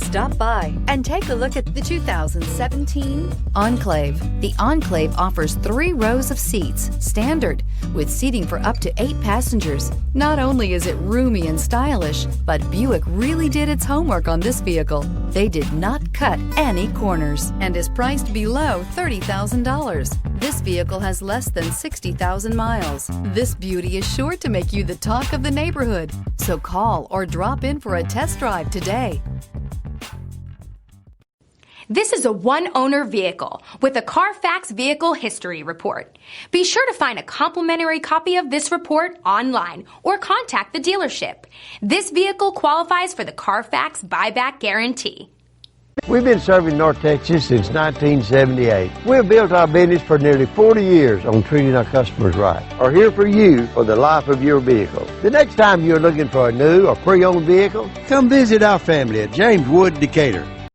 Stop by and take a look at the 2017 Enclave. The Enclave offers 3 rows of seats, standard, with seating for up to 8 passengers. Not only is it roomy and stylish, but Buick really did its homework on this vehicle. They did not cut any corners and is priced below $30,000. This vehicle has less than 60,000 miles. This beauty is sure to make you the talk of the neighborhood. So call or drop in for a test drive today. This is a one-owner vehicle with a Carfax Vehicle History Report. Be sure to find a complimentary copy of this report online or contact the dealership. This vehicle qualifies for the Carfax Buyback Guarantee. We've been serving North Texas since 1978. We've built our business for nearly 40 years on treating our customers right. Are here for you for the life of your vehicle. The next time you're looking for a new or pre-owned vehicle, come visit our family at James Wood Decatur.